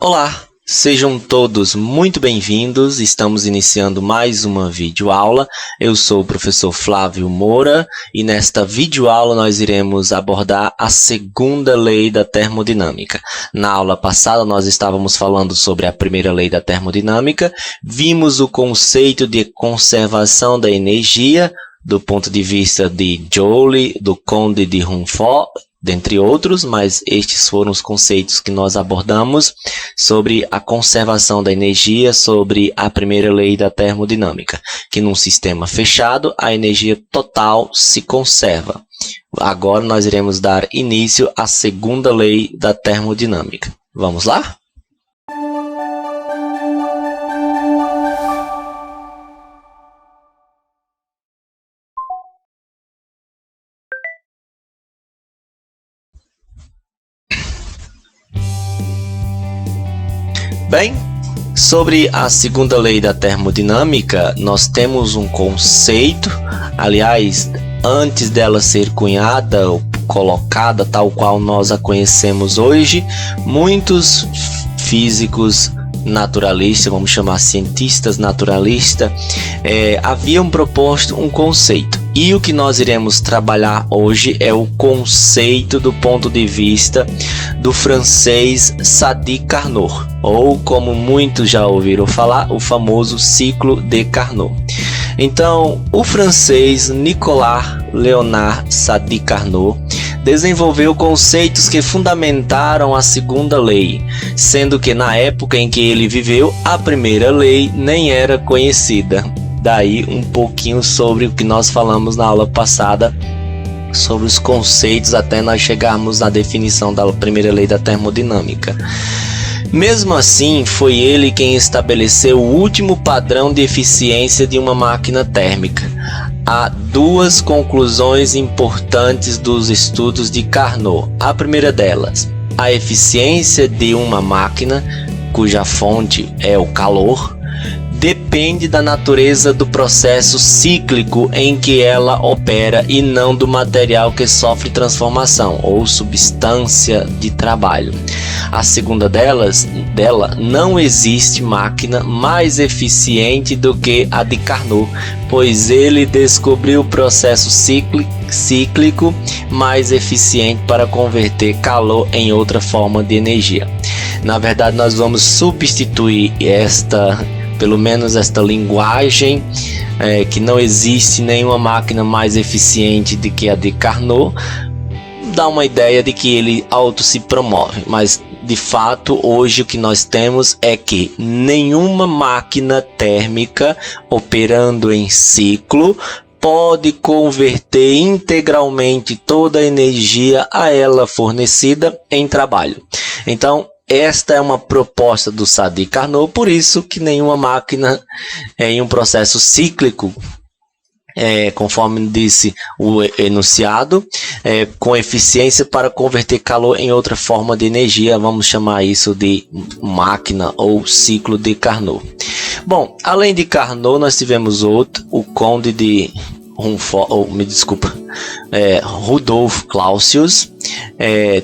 Olá, sejam todos muito bem-vindos. Estamos iniciando mais uma videoaula. Eu sou o professor Flávio Moura e nesta videoaula nós iremos abordar a segunda lei da termodinâmica. Na aula passada nós estávamos falando sobre a primeira lei da termodinâmica, vimos o conceito de conservação da energia do ponto de vista de Joule, do Conde de Rumford, dentre outros, mas estes foram os conceitos que nós abordamos sobre a conservação da energia, sobre a primeira lei da termodinâmica, que num sistema fechado a energia total se conserva. Agora nós iremos dar início à segunda lei da termodinâmica. Vamos lá? Bem, sobre a segunda lei da termodinâmica, nós temos um conceito, aliás, antes dela ser cunhada ou colocada tal qual nós a conhecemos hoje, muitos físicos naturalistas, vamos chamar cientistas naturalistas, haviam proposto um conceito. E o que nós iremos trabalhar hoje é o conceito do ponto de vista do francês Sadi Carnot, ou como muitos já ouviram falar, o famoso ciclo de Carnot. Então, o francês Nicolas Léonard Sadi Carnot desenvolveu conceitos que fundamentaram a segunda lei, sendo que na época em que ele viveu, a primeira lei nem era conhecida. Daí um pouquinho sobre o que nós falamos na aula passada, sobre os conceitos até nós chegarmos na definição da primeira lei da termodinâmica. Mesmo assim, foi ele quem estabeleceu o último padrão de eficiência de uma máquina térmica. Há duas conclusões importantes dos estudos de Carnot. A primeira delas, a eficiência de uma máquina, cuja fonte é o calor, depende da natureza do processo cíclico em que ela opera e não do material que sofre transformação ou substância de trabalho. A segunda dela, não existe máquina mais eficiente do que a de Carnot, pois ele descobriu o processo cíclico mais eficiente para converter calor em outra forma de energia. Na verdade, nós vamos substituir pelo menos esta linguagem, que não existe nenhuma máquina mais eficiente do que a de Carnot, dá uma ideia de que ele auto se promove, mas de fato hoje o que nós temos é que nenhuma máquina térmica operando em ciclo pode converter integralmente toda a energia a ela fornecida em trabalho. Então, esta é uma proposta do Sadi Carnot, por isso que nenhuma máquina em um processo cíclico, conforme disse o enunciado, com eficiência para converter calor em outra forma de energia, vamos chamar isso de máquina ou ciclo de Carnot. Bom, além de Carnot, nós tivemos outro, o Conde de Rudolf Clausius,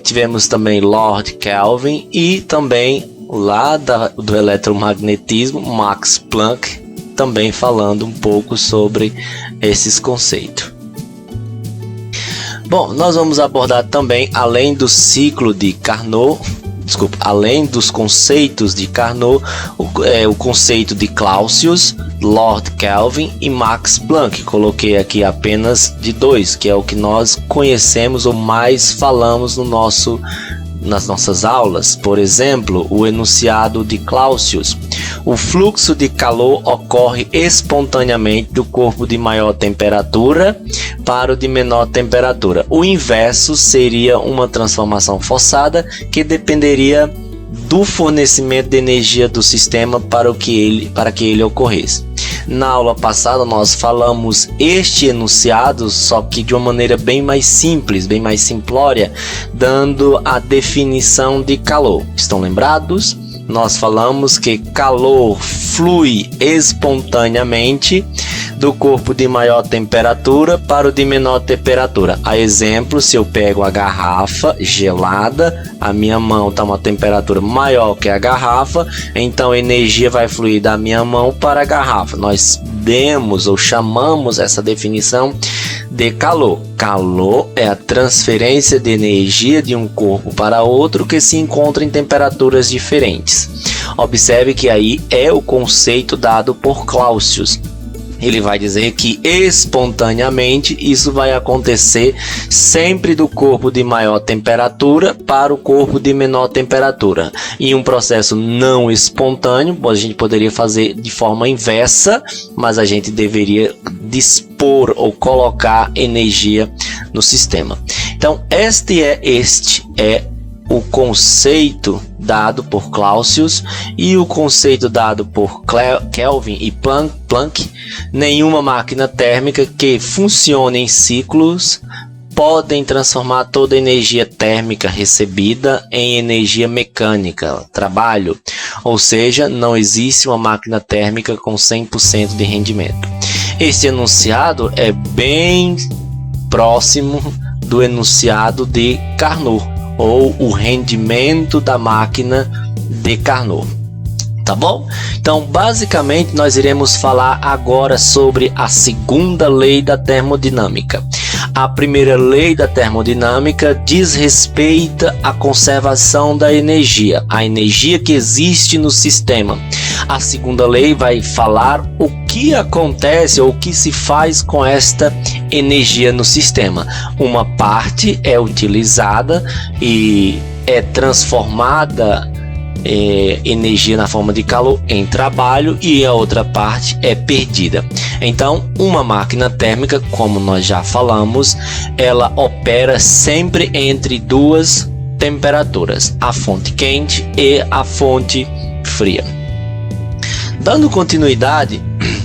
tivemos também Lord Kelvin e também lá do eletromagnetismo, Max Planck, também falando um pouco sobre esses conceitos. Bom, nós vamos abordar também, além do ciclo de Carnot, além dos conceitos de Carnot, o conceito de Clausius, Lord Kelvin e Max Planck. Coloquei aqui apenas de dois, que é o que nós conhecemos ou mais falamos nas nossas aulas. Por exemplo, o enunciado de Clausius: o fluxo de calor ocorre espontaneamente do corpo de maior temperatura para o de menor temperatura. O inverso seria uma transformação forçada que dependeria do fornecimento de energia do sistema para que ele ocorresse. Na aula passada nós falamos este enunciado, só que de uma maneira bem mais simples, bem mais simplória, dando a definição de calor. Estão lembrados? Nós falamos que calor flui espontaneamente do corpo de maior temperatura para o de menor temperatura. A exemplo, se eu pego a garrafa gelada, a minha mão está uma temperatura maior que a garrafa, então a energia vai fluir da minha mão para a garrafa. Nós demos ou chamamos essa definição de calor. Calor é a transferência de energia de um corpo para outro que se encontra em temperaturas diferentes. Observe que aí é o conceito dado por Clausius. Ele vai dizer que espontaneamente isso vai acontecer sempre do corpo de maior temperatura para o corpo de menor temperatura. Em um processo não espontâneo, a gente poderia fazer de forma inversa, mas a gente deveria dispor ou colocar energia no sistema. Então, este é o conceito dado por Clausius e o conceito dado por Kelvin e Planck. Nenhuma máquina térmica que funcione em ciclos podem transformar toda a energia térmica recebida em energia mecânica, trabalho. Ou seja, não existe uma máquina térmica com 100% de rendimento. Este enunciado é bem próximo do enunciado de Carnot, ou o rendimento da máquina de Carnot. Tá bom? Então, basicamente, nós iremos falar agora sobre a segunda lei da termodinâmica. A primeira lei da termodinâmica diz respeito à conservação da energia, a energia que existe no sistema. A segunda lei vai falar o que acontece ou o que se faz com esta energia no sistema. Uma parte é utilizada e é transformada energia na forma de calor em trabalho, e a outra parte é perdida. Então, uma máquina térmica, como nós já falamos, ela opera sempre entre duas temperaturas, a fonte quente e a fonte fria. Dando continuidade,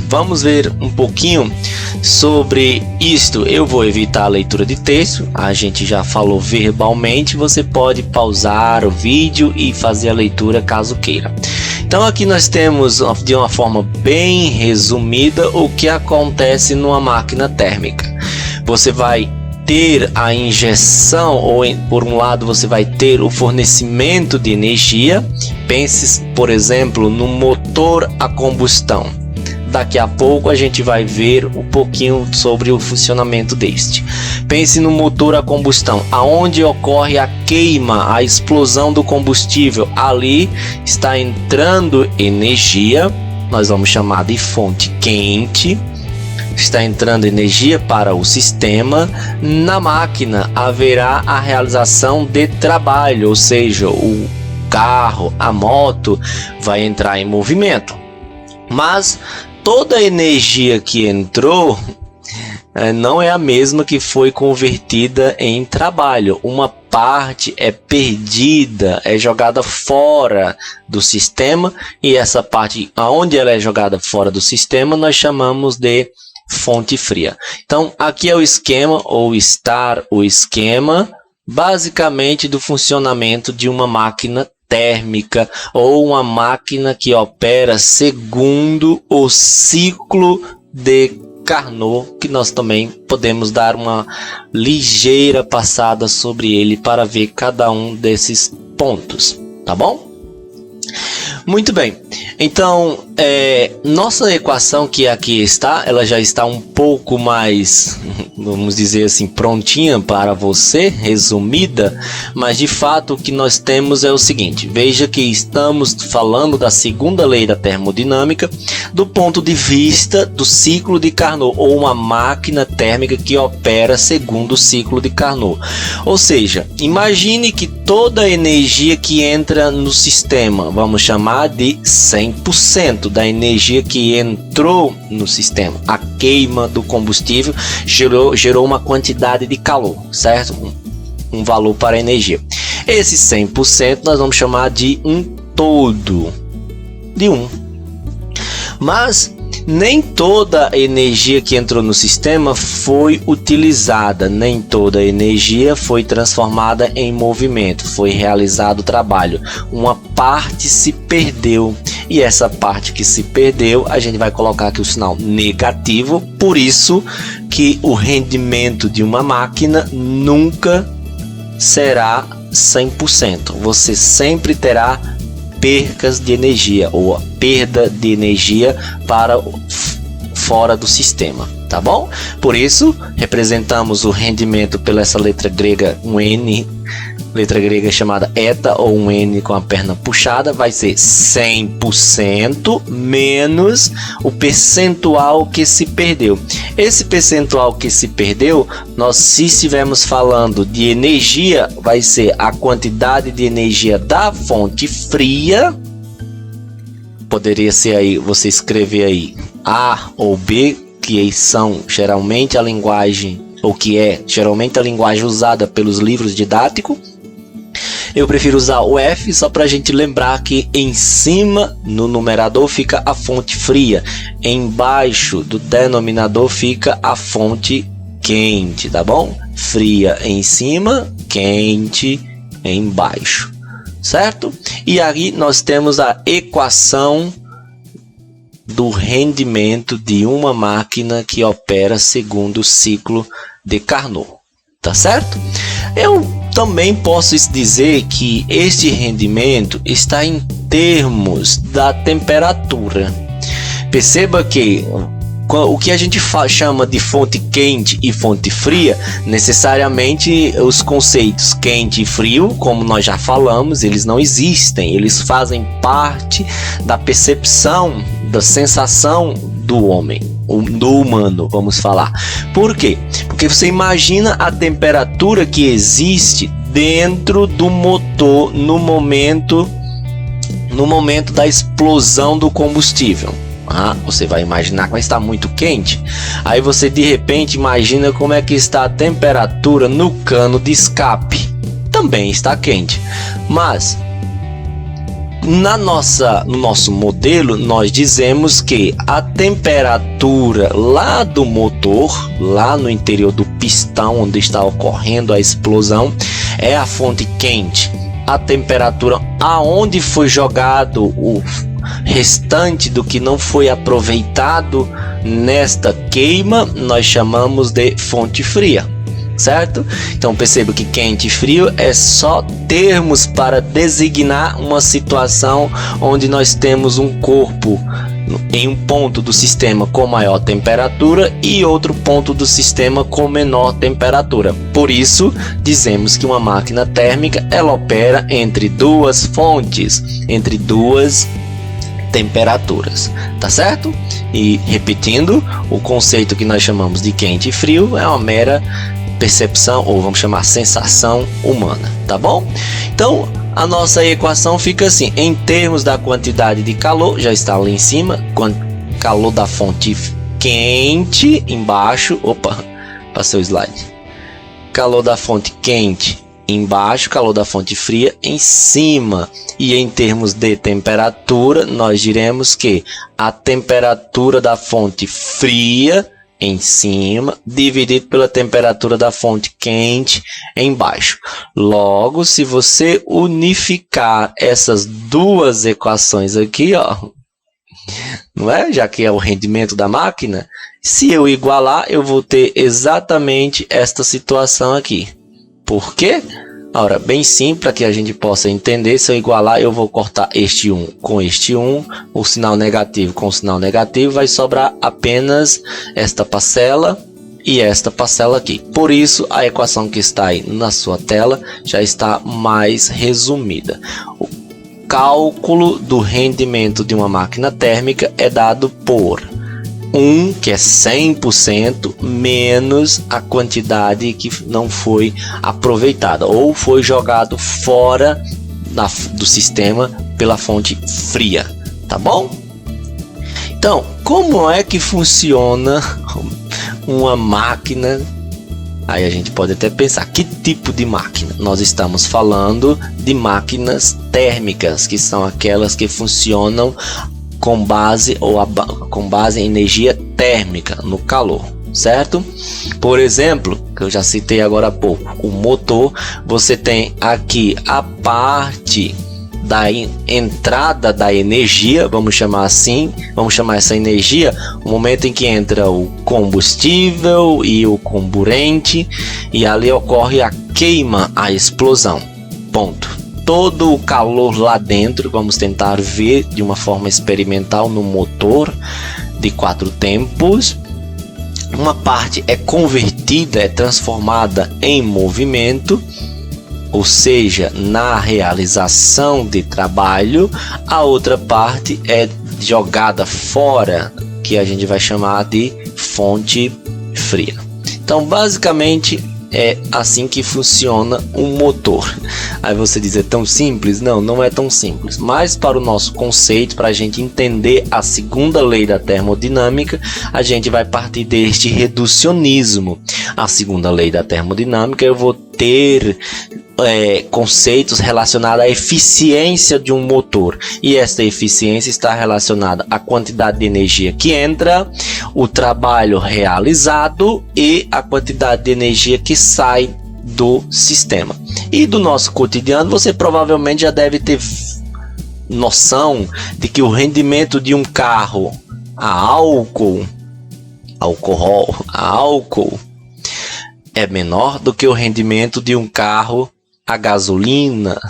vamos ver um pouquinho sobre isto. Eu vou evitar a leitura de texto, a gente já falou verbalmente, você pode pausar o vídeo e fazer a leitura caso queira. Então aqui nós temos, de uma forma bem resumida, o que acontece numa máquina térmica. Você vai ter a injeção, ou por um lado você vai ter o fornecimento de energia. Pense, por exemplo, no motor a combustão. Daqui a pouco a gente vai ver um pouquinho sobre o funcionamento deste. Pense no motor a combustão, aonde ocorre a queima, a explosão do combustível. Ali está entrando energia, nós vamos chamar de fonte quente. Está entrando energia para o sistema. Na máquina haverá a realização de trabalho, ou seja, o carro, a moto vai entrar em movimento. Mas toda a energia que entrou não é a mesma que foi convertida em trabalho. Uma parte é perdida, é jogada fora do sistema, e essa parte onde ela é jogada fora do sistema nós chamamos de fonte fria. Então aqui é o esquema, ou estar o esquema, basicamente do funcionamento de uma máquina térmica, ou uma máquina que opera segundo o ciclo de Carnot, que nós também podemos dar uma ligeira passada sobre ele para ver cada um desses pontos, tá bom? Muito bem, então nossa equação que aqui está, ela já está um pouco mais, vamos dizer assim, prontinha para você, resumida, mas de fato o que nós temos é o seguinte: veja que estamos falando da segunda lei da termodinâmica do ponto de vista do ciclo de Carnot, ou uma máquina térmica que opera segundo o ciclo de Carnot. Ou seja, imagine que toda a energia que entra no sistema, vamos chamar de 100% da energia que entrou no sistema, a queima do combustível gerou uma quantidade de calor, certo? Um valor para a energia. Esse 100% nós vamos chamar de um todo, de 1. Mas nem toda a energia que entrou no sistema foi utilizada, nem toda a energia foi transformada em movimento, foi realizado o trabalho. Uma parte se perdeu. e essa parte que se perdeu, a gente vai colocar aqui o sinal negativo. Por isso que o rendimento de uma máquina nunca será 100%. Você sempre terá percas de energia ou perda de energia para fora do sistema, tá bom? Por isso, representamos o rendimento pela essa letra grega, um N, letra grega chamada eta, ou um N com a perna puxada, vai ser 100% menos o percentual que se perdeu. Esse percentual que se perdeu, nós, se estivermos falando de energia, vai ser a quantidade de energia da fonte fria. Poderia ser aí, você escrever aí A ou B, que são geralmente a linguagem, ou que é geralmente a linguagem usada pelos livros didáticos. Eu prefiro usar o F só para a gente lembrar que em cima no numerador fica a fonte fria, embaixo do denominador fica a fonte quente, tá bom? Fria em cima, quente embaixo, certo? E aí nós temos a equação do rendimento de uma máquina que opera segundo o ciclo de Carnot, tá certo? Eu também posso dizer que este rendimento está em termos da temperatura. Perceba que o que a gente chama de fonte quente e fonte fria, necessariamente os conceitos quente e frio, como nós já falamos, eles não existem, eles fazem parte da percepção, da sensação do homem, do humano, vamos falar. Por quê? Porque você imagina a temperatura que existe dentro do motor no momento da explosão do combustível. Você vai imaginar que vai estar muito quente. Aí você de repente imagina como é que está a temperatura no cano de escape. Também está quente. Mas no nosso modelo nós dizemos que a temperatura lá do motor, lá no interior do pistão onde está ocorrendo a explosão, é a fonte quente. A temperatura aonde foi jogado o restante do que não foi aproveitado nesta queima, nós chamamos de fonte fria, certo? Então perceba que quente e frio é só termos para designar uma situação onde nós temos um corpo em um ponto do sistema com maior temperatura e outro ponto do sistema com menor temperatura. Por isso, dizemos que uma máquina térmica ela opera entre duas fontes, entre duas temperaturas, tá certo? E repetindo, o conceito que nós chamamos de quente e frio é uma mera percepção, ou vamos chamar sensação humana, tá bom? Então a nossa equação fica assim: em termos da quantidade de calor, já está ali em cima, calor da fonte quente embaixo, passei o slide, calor da fonte quente embaixo, calor da fonte fria em cima. E em termos de temperatura, nós diremos que a temperatura da fonte fria em cima, dividido pela temperatura da fonte quente embaixo. Logo, se você unificar essas duas equações aqui, não é? Já que é o rendimento da máquina, se eu igualar, eu vou ter exatamente esta situação aqui. Por quê? Ora, bem simples, para que a gente possa entender, se eu igualar, eu vou cortar este 1 com este 1, o sinal negativo com o sinal negativo, vai sobrar apenas esta parcela e esta parcela aqui. Por isso, a equação que está aí na sua tela já está mais resumida. O cálculo do rendimento de uma máquina térmica é dado por 1, que é 100%, menos a quantidade que não foi aproveitada ou foi jogado fora do sistema pela fonte fria, tá bom? Então, como é que funciona uma máquina? Aí a gente pode até pensar, que tipo de máquina? Nós estamos falando de máquinas térmicas, que são aquelas que funcionam com base em energia térmica, no calor, certo? Por exemplo, que eu já citei agora há pouco, o motor, você tem aqui a parte da entrada da energia, vamos chamar assim, vamos chamar essa energia o momento em que entra o combustível e o comburente, e ali ocorre a queima, a explosão. Ponto. Todo o calor lá dentro, vamos tentar ver de uma forma experimental no motor de 4 tempos. Uma parte é convertida, é transformada em movimento, ou seja, na realização de trabalho. A outra parte é jogada fora, que a gente vai chamar de fonte fria. Então, basicamente, é assim que funciona um motor. Aí você diz, é tão simples? Não, não é tão simples. Mas para o nosso conceito, para a gente entender a segunda lei da termodinâmica, a gente vai partir deste reducionismo. A segunda lei da termodinâmica, eu vou ter conceitos relacionados à eficiência de um motor, e esta eficiência está relacionada à quantidade de energia que entra, o trabalho realizado e a quantidade de energia que sai do sistema. E do nosso cotidiano, você provavelmente já deve ter noção de que o rendimento de um carro a álcool é menor do que o rendimento de um carro a gasolina,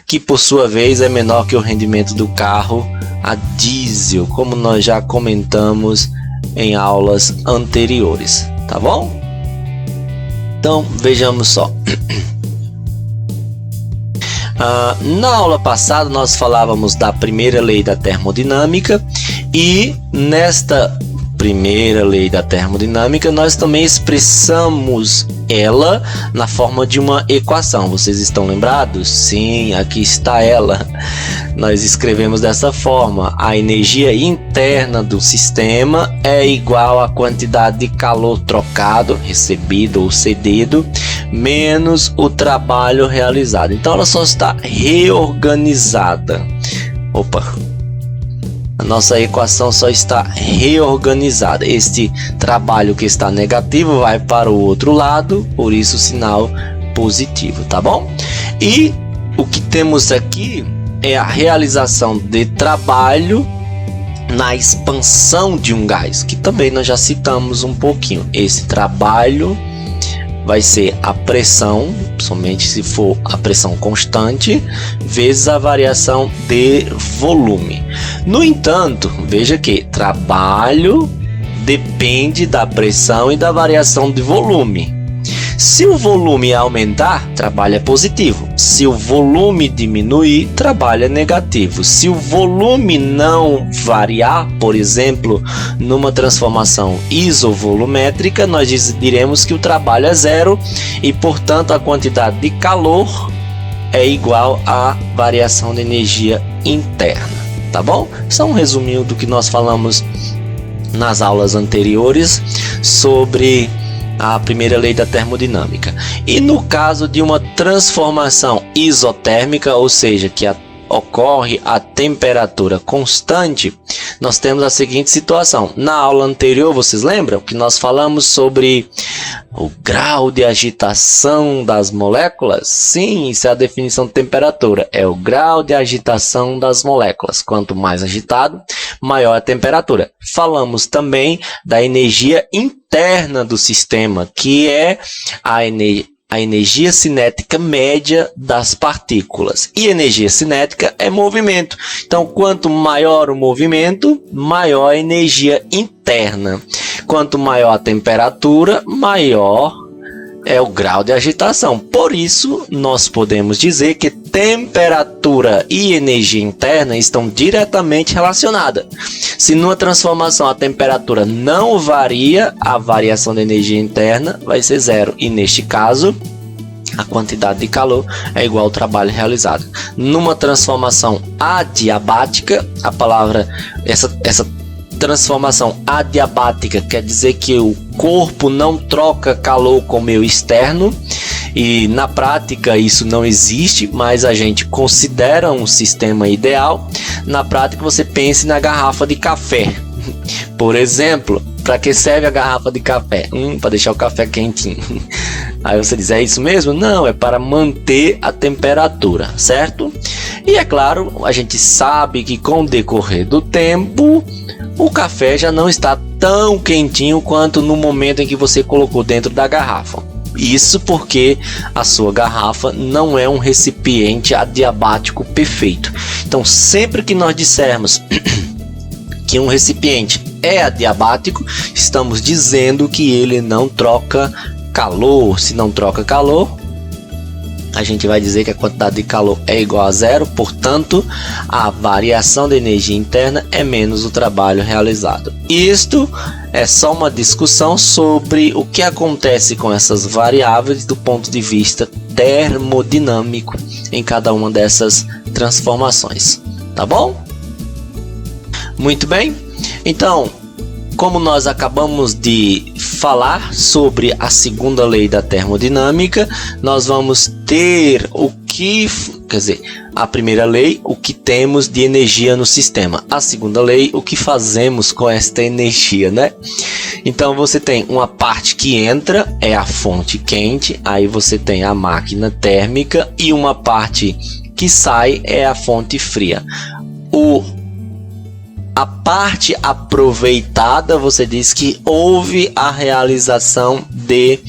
que por sua vez é menor que o rendimento do carro a diesel, como nós já comentamos em aulas anteriores, tá bom? Então vejamos só. Na aula passada nós falávamos da primeira lei da termodinâmica, e nesta primeira lei da termodinâmica nós também expressamos ela na forma de uma equação. Vocês estão lembrados? Sim, aqui está ela. Nós escrevemos dessa forma: a energia interna do sistema é igual à quantidade de calor trocado, recebido ou cedido, menos o trabalho realizado. Então ela só está reorganizada. A nossa equação só está reorganizada. Este trabalho que está negativo vai para o outro lado, por isso o sinal positivo, tá bom? E o que temos aqui é a realização de trabalho na expansão de um gás, que também nós já citamos um pouquinho. Esse trabalho vai ser a pressão, somente se for a pressão constante, vezes a variação de volume. No entanto, veja que trabalho depende da pressão e da variação de volume. Se o volume aumentar, trabalho é positivo. Se o volume diminuir, trabalho é negativo. Se o volume não variar, por exemplo, numa transformação isovolumétrica, nós diremos que o trabalho é zero e, portanto, a quantidade de calor é igual à variação de energia interna. Tá bom? Isso é um resuminho do que nós falamos nas aulas anteriores sobre a primeira lei da termodinâmica. E no caso de uma transformação isotérmica, ou seja, que ocorre a temperatura constante, nós temos a seguinte situação. Na aula anterior, vocês lembram que nós falamos sobre o grau de agitação das moléculas? Sim, isso é a definição de temperatura. É o grau de agitação das moléculas. Quanto mais agitado, maior a temperatura. Falamos também da energia interna do sistema, que é a energia cinética média das partículas. E energia cinética é movimento. Então, quanto maior o movimento, maior a energia interna. Quanto maior a temperatura, maior é o grau de agitação. Por isso, nós podemos dizer que temperatura e energia interna estão diretamente relacionadas. Se numa transformação a temperatura não varia, a variação da energia interna vai ser zero. E neste caso, a quantidade de calor é igual ao trabalho realizado. Numa transformação adiabática, a palavra, essa transformação adiabática quer dizer que o corpo não troca calor com o meio externo, e na prática isso não existe, mas a gente considera um sistema ideal. Na prática, você pense na garrafa de café. Por exemplo, para que serve a garrafa de café? Para deixar o café quentinho. Aí você diz, é isso mesmo? Não, é para manter a temperatura, certo? E é claro, a gente sabe que com o decorrer do tempo, o café já não está tão quentinho quanto no momento em que você colocou dentro da garrafa. Isso porque a sua garrafa não é um recipiente adiabático perfeito. Então, sempre que nós dissermos que um recipiente é adiabático, estamos dizendo que ele não troca calor. Se não troca calor, a gente vai dizer que a quantidade de calor é igual a zero, portanto, a variação de energia interna é menos o trabalho realizado. Isto é só uma discussão sobre o que acontece com essas variáveis do ponto de vista termodinâmico em cada uma dessas transformações, tá bom? Muito bem, então, como nós acabamos de falar sobre a segunda lei da termodinâmica, nós vamos ter a primeira lei, o que temos de energia no sistema. A segunda lei, o que fazemos com esta energia, né? Então você tem uma parte que entra, é a fonte quente, aí você tem a máquina térmica, e uma parte que sai é a fonte fria. A parte aproveitada, você diz que houve a realização de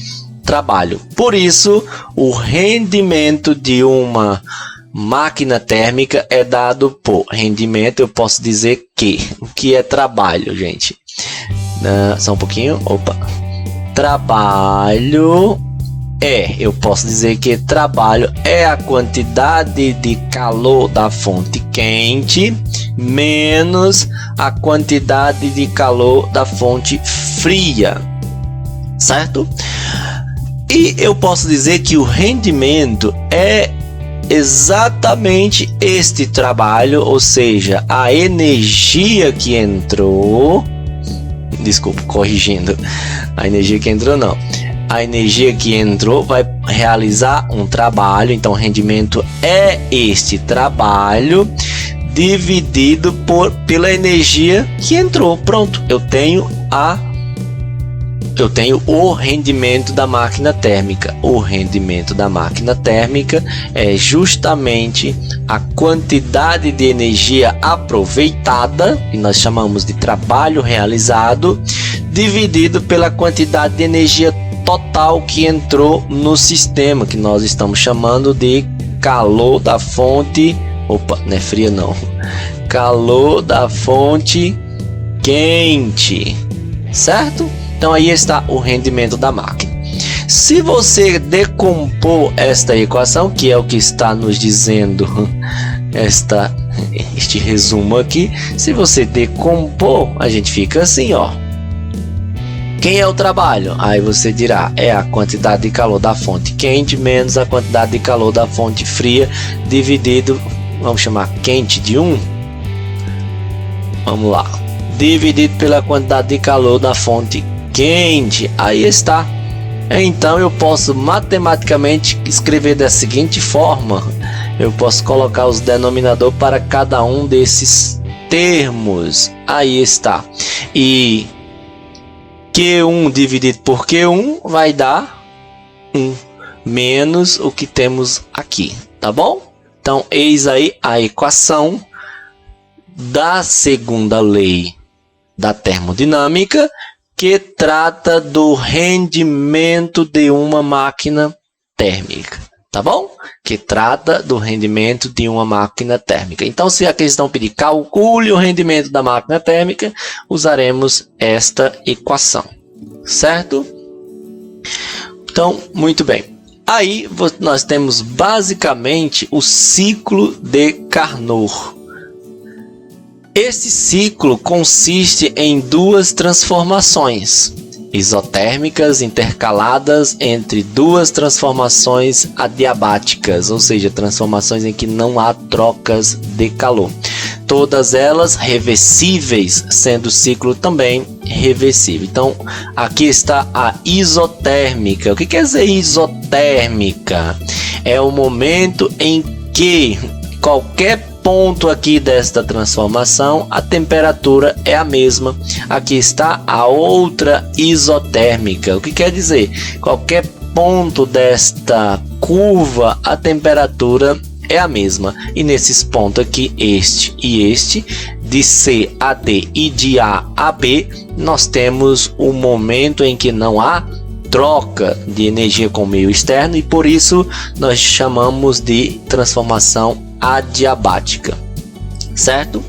trabalho. Por isso, o rendimento de uma máquina térmica é dado por rendimento. Eu posso dizer que o que é trabalho, gente? Só um pouquinho. Trabalho eu posso dizer que trabalho é a quantidade de calor da fonte quente menos a quantidade de calor da fonte fria, certo? E eu posso dizer que o rendimento é exatamente este trabalho, ou seja, a energia que entrou, desculpa, corrigindo, a energia que entrou não, a energia que entrou vai realizar um trabalho, então rendimento é este trabalho dividido pela energia que entrou. Pronto, eu tenho o rendimento da máquina térmica. O rendimento da máquina térmica é justamente a quantidade de energia aproveitada, que nós chamamos de trabalho realizado, dividido pela quantidade de energia total que entrou no sistema, que nós estamos chamando de calor da fonte. Não é fria não. Calor da fonte quente, certo? Então aí está o rendimento da máquina. Se você decompor esta equação, que é o que está nos dizendo este resumo aqui, se você decompor, a gente fica assim, ó. Quem é o trabalho? Aí você dirá, é a quantidade de calor da fonte quente menos a quantidade de calor da fonte fria, dividido, vamos chamar quente de 1. Vamos lá. Dividido pela quantidade de calor da fonte quente. Aí está. Então eu posso matematicamente escrever da seguinte forma. Eu posso colocar os denominadores para cada um desses termos. Aí está. E Q1 dividido por Q1 vai dar 1 menos o que temos aqui, tá bom? Então, eis aí a equação da segunda lei da termodinâmica, que trata do rendimento de uma máquina térmica, tá bom? Que trata do rendimento de uma máquina térmica. Então, se a questão pedir calcule o rendimento da máquina térmica, usaremos esta equação, certo? Então, muito bem. Aí nós temos basicamente o ciclo de Carnot. Esse ciclo consiste em duas transformações isotérmicas intercaladas entre duas transformações adiabáticas, ou seja, transformações em que não há trocas de calor. Todas elas reversíveis, sendo o ciclo também reversível. Então, aqui está a isotérmica. O que quer dizer isotérmica? É o momento em que qualquer ponto aqui desta transformação, a temperatura é a mesma. Aqui está a outra isotérmica. O que quer dizer? Qualquer ponto desta curva a temperatura é a mesma, e nesses pontos aqui, este e este, de C a D e de A a B, nós temos o momento em que não há troca de energia com o meio externo, e por isso nós chamamos de transformação adiabática, certo?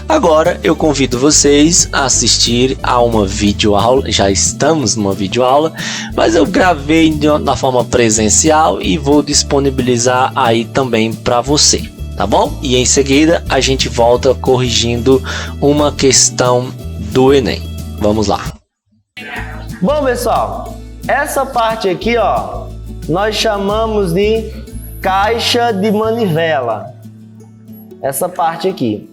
Agora eu convido vocês a assistir a uma videoaula. Já estamos numa videoaula, mas eu gravei da forma presencial e vou disponibilizar aí também para você, tá bom? E em seguida a gente volta corrigindo uma questão do Enem. Vamos lá. Bom, pessoal, essa parte aqui, ó, nós chamamos de caixa de manivela. Essa parte aqui.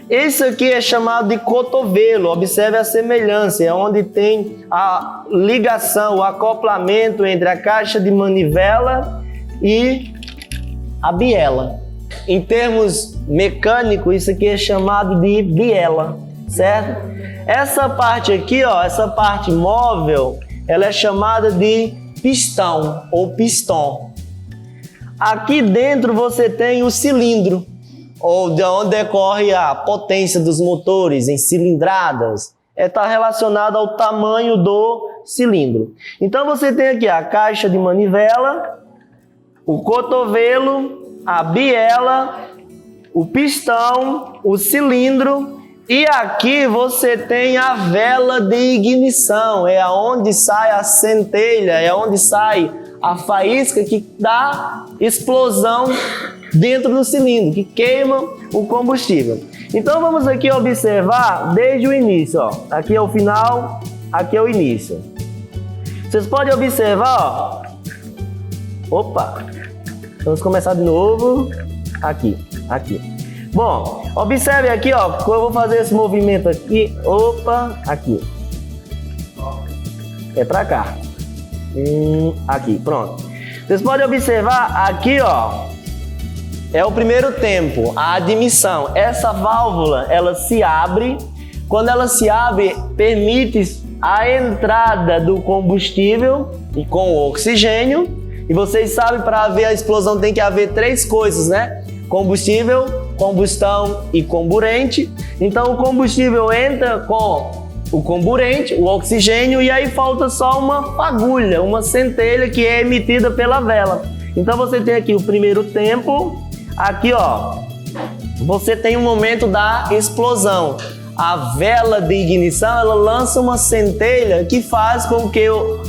Isso aqui é chamado de cotovelo. Observe a semelhança, é onde tem a ligação, o acoplamento entre a caixa de manivela e a biela. Em termos mecânicos, isso aqui é chamado de biela, certo? Essa parte aqui, ó, essa parte móvel, ela é chamada de pistão ou piston. Aqui dentro você tem o cilindro, ou de onde decorre a potência dos motores em cilindradas, está relacionado ao tamanho do cilindro. Então você tem aqui a caixa de manivela, o cotovelo, a biela, o pistão, o cilindro, e aqui você tem a vela de ignição, é aonde sai a centelha, é onde sai a faísca que dá explosão dentro do cilindro, que queima o combustível. Então vamos aqui observar desde o início, ó. Aqui é o final, aqui é o início. Vocês podem observar, ó. Opa! Vamos começar de novo. Aqui. Bom, observe aqui, ó. Eu vou fazer esse movimento aqui. Opa! Aqui. É pra cá. Aqui, pronto. Vocês podem observar aqui, ó. É o primeiro tempo, a admissão. Essa válvula, ela se abre. Quando ela se abre, permite a entrada do combustível e com o oxigênio. E vocês sabem, para haver a explosão tem que haver três coisas, né? Combustível, combustão e comburente. Então o combustível entra com o comburente, o oxigênio, e aí falta só uma fagulha, uma centelha que é emitida pela vela. Então você tem aqui o primeiro tempo. Aqui, ó, você tem um momento da explosão. A vela de ignição, ela lança uma centelha que faz com que o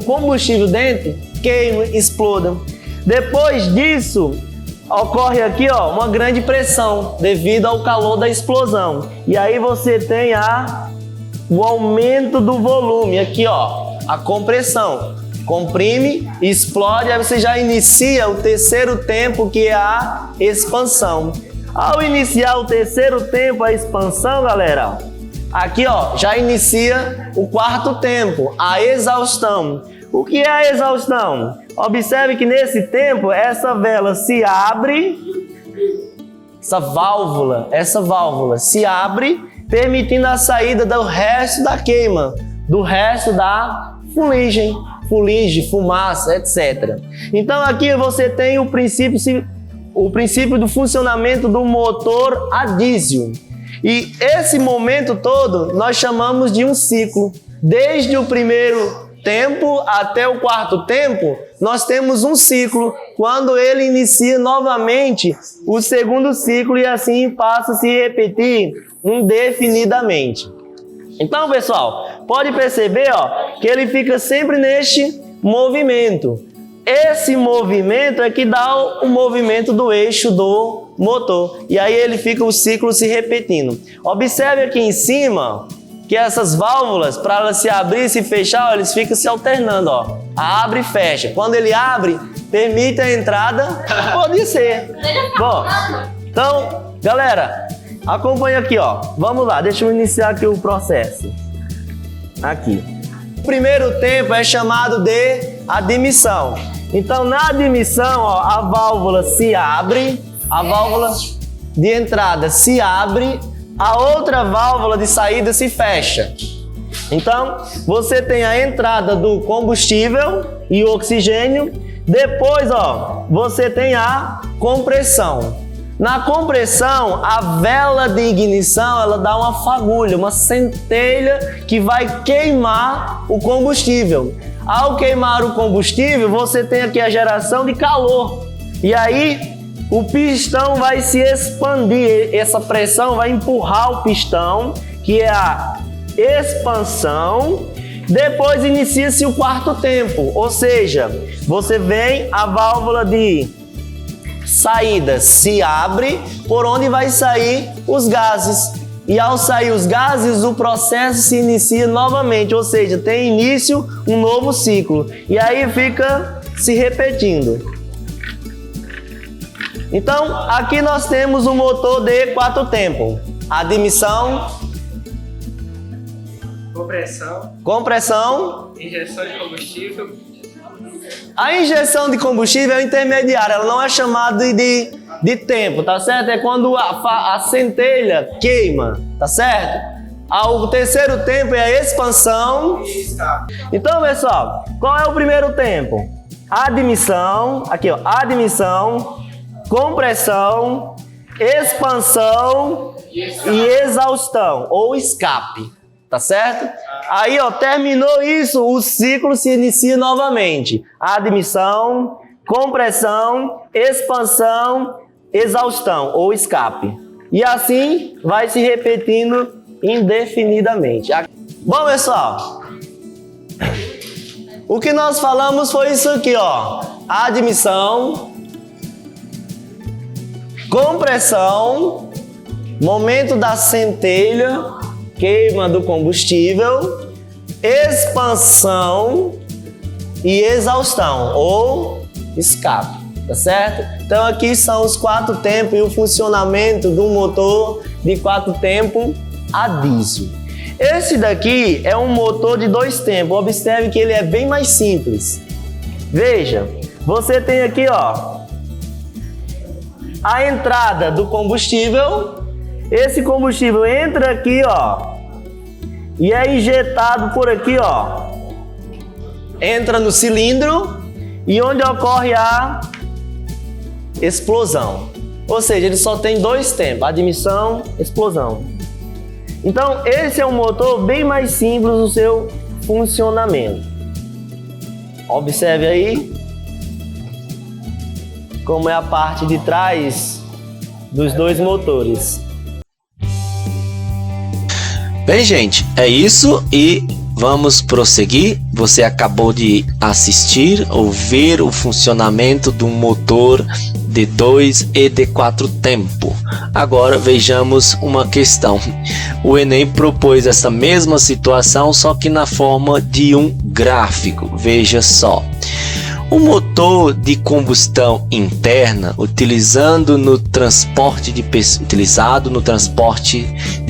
combustível dentro queime, exploda. Depois disso, ocorre aqui, ó, uma grande pressão devido ao calor da explosão. E aí você tem o aumento do volume. Aqui, ó, a compressão. Comprime, explode, aí você já inicia o terceiro tempo, que é a expansão. Ao iniciar o terceiro tempo, a expansão, galera, aqui, ó, já inicia o quarto tempo, a exaustão. O que é a exaustão? Observe que nesse tempo, essa vela se abre, essa válvula se abre, permitindo a saída do resto da queima, do resto da fuligem, fumaça, etc. Então aqui você tem o princípio do funcionamento do motor a diesel. E esse momento todo nós chamamos de um ciclo. Desde o primeiro tempo até o quarto tempo, nós temos um ciclo, quando ele inicia novamente o segundo ciclo, e assim passa a se repetir indefinidamente. Então, pessoal, pode perceber, ó, que ele fica sempre neste movimento. Esse movimento é que dá o movimento do eixo do motor. E aí ele fica o ciclo se repetindo. Observe aqui em cima que essas válvulas, para elas se abrir e se fechar, ó, eles ficam se alternando, ó. Abre e fecha. Quando ele abre, permite a entrada, pode ser. Bom, então, galera, acompanha aqui, ó. Vamos lá, deixa eu iniciar aqui o processo. Aqui. O primeiro tempo é chamado de admissão. Então, na admissão, ó, a válvula se abre, a válvula de entrada se abre, a outra válvula de saída se fecha. Então, você tem a entrada do combustível e oxigênio. Depois, ó, você tem a compressão. Na compressão, a vela de ignição, ela dá uma fagulha, uma centelha que vai queimar o combustível. Ao queimar o combustível, você tem aqui a geração de calor. E aí, o pistão vai se expandir. Essa pressão vai empurrar o pistão, que é a expansão. Depois inicia-se o quarto tempo, ou seja, você vem, a válvula de saída se abre, por onde vai sair os gases. E ao sair os gases, o processo se inicia novamente, ou seja, tem início um novo ciclo. E aí fica se repetindo. Então, aqui nós temos um motor de 4 tempos. Admissão, compressão, injeção de combustível. A injeção de combustível é intermediária, ela não é chamada de tempo, tá certo? É quando a centelha queima, tá certo? O terceiro tempo é a expansão. Então, pessoal, qual é o primeiro tempo? Admissão, aqui ó, admissão, compressão, expansão e exaustão ou escape, tá certo? Aí, ó, terminou isso, o ciclo se inicia novamente. Admissão, compressão, expansão, exaustão ou escape. E assim vai se repetindo indefinidamente. Bom, pessoal, o que nós falamos foi isso aqui, ó. Admissão, compressão, momento da centelha, queima do combustível, expansão e exaustão ou escape, tá certo? Então aqui são os 4 tempos e o funcionamento do motor de 4 tempos a diesel. Esse daqui é um motor de 2 tempos, observe que ele é bem mais simples. Veja, você tem aqui, ó, a entrada do combustível. Esse combustível entra aqui, ó, e é injetado por aqui, ó. Entra no cilindro e onde ocorre a explosão. Ou seja, ele só tem 2 tempos, admissão, explosão. Então, esse é um motor bem mais simples no seu funcionamento. Observe aí como é a parte de trás dos 2 motores. Bem, gente, é isso e vamos prosseguir. Você acabou de assistir ou ver o funcionamento de um motor de 2 e de 4 tempos. Agora vejamos uma questão. O Enem propôs essa mesma situação, só que na forma de um gráfico. Veja só. O motor de combustão interna utilizado no transporte de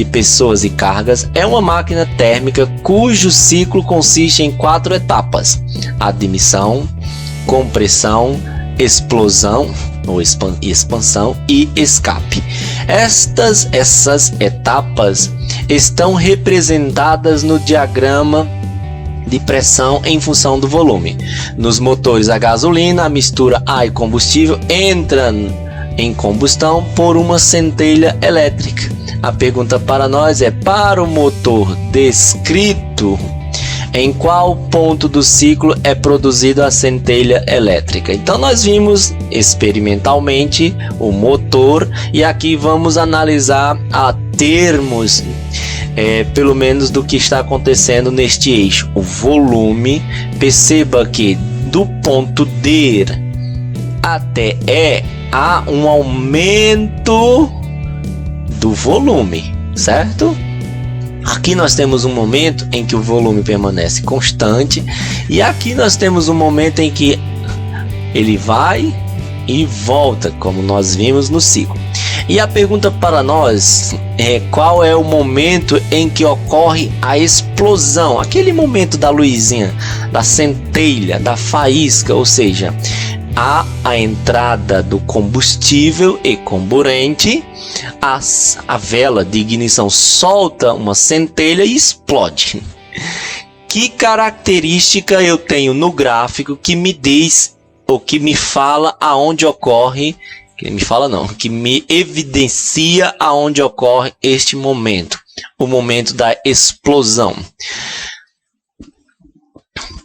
pessoas e cargas é uma máquina térmica cujo ciclo consiste em 4 etapas: admissão, compressão, explosão ou expansão e escape. Essas etapas estão representadas no diagrama de pressão em função do volume. Nos motores a gasolina, a mistura ar e combustível entra em combustão por uma centelha elétrica. A pergunta para nós é: para o motor descrito, em qual ponto do ciclo é produzida a centelha elétrica? Então nós vimos experimentalmente o motor e aqui vamos analisar a termos pelo menos do que está acontecendo neste eixo, o volume. Perceba que do ponto D até E há um aumento do volume, certo? Aqui nós temos um momento em que o volume permanece constante e aqui nós temos um momento em que ele vai e volta, como nós vimos no ciclo. E a pergunta para nós é: qual é o momento em que ocorre a explosão? Aquele momento da luzinha, da centelha, da faísca, ou seja, há a entrada do combustível e comburente, a vela de ignição solta uma centelha e explode. Que característica eu tenho no gráfico que me diz ou que me fala aonde ocorre, que me fala não, que me evidencia aonde ocorre este momento, o momento da explosão?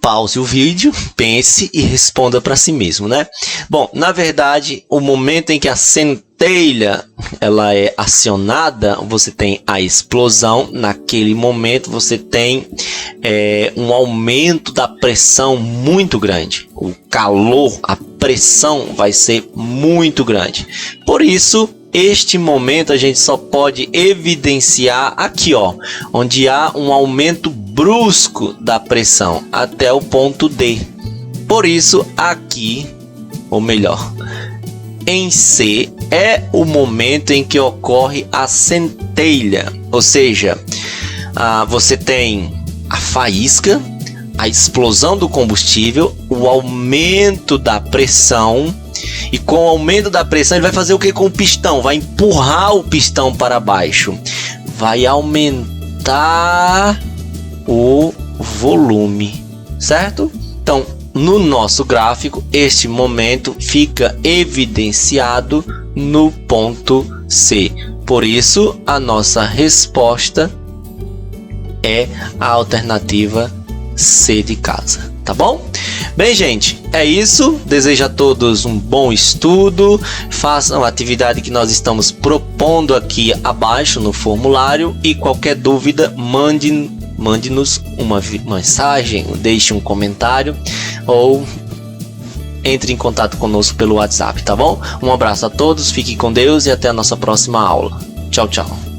Pause o vídeo, pense e responda para si mesmo, né? Bom, na verdade, o momento em que a centelha ela é acionada, você tem a explosão. Naquele momento, você tem um aumento da pressão muito grande. O calor, a pressão vai ser muito grande. Por isso, este momento a gente só pode evidenciar aqui, ó, onde há um aumento brusco da pressão até o ponto D. Por isso, aqui, ou melhor, em C é o momento em que ocorre a centelha, ou seja, você tem a faísca, a explosão do combustível, o aumento da pressão. E com o aumento da pressão, ele vai fazer o que com o pistão? Vai empurrar o pistão para baixo. Vai aumentar o volume, certo? Então, no nosso gráfico, este momento fica evidenciado no ponto C. Por isso, a nossa resposta é a alternativa C de casa, tá bom? Bem, gente, é isso. Desejo a todos um bom estudo. Façam a atividade que nós estamos propondo aqui abaixo no formulário. E qualquer dúvida, mande-nos uma mensagem, deixe um comentário ou entre em contato conosco pelo WhatsApp, tá bom? Um abraço a todos, fiquem com Deus e até a nossa próxima aula. Tchau, tchau.